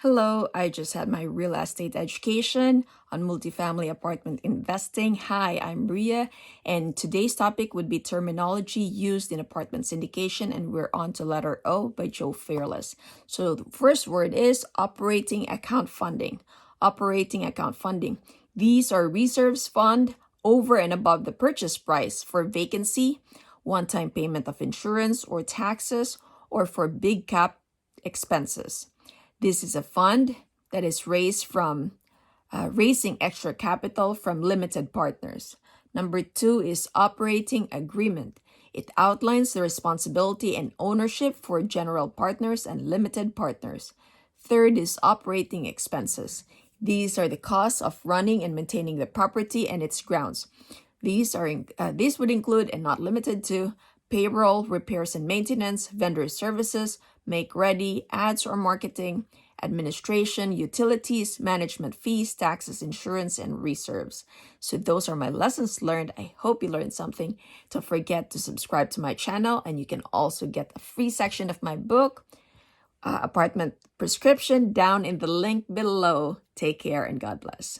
Hello, I just had my real estate education on multifamily apartment investing. Hi, I'm Ria, and today's topic would be terminology used in apartment syndication, and we're on to letter O by Joe Fairless. So the first word is operating account funding. Operating account funding. These are reserves fund over and above the purchase price for vacancy, one-time payment of insurance or taxes, or for big cap expenses. This is a fund that is raised from raising extra capital from limited partners. Number 2 is operating agreement. It outlines the responsibility and ownership for general partners and limited partners. Third is operating expenses. These are the costs of running and maintaining the property and its grounds. These would include and not limited to payroll, repairs and maintenance, vendor services, make ready, ads or marketing, administration, utilities, management fees, taxes, insurance, and reserves. So those are my lessons learned. I hope you learned something. Don't forget to subscribe to my channel, and you can also get a free section of my book, Apartment Prescription, down in the link below. Take care and God bless.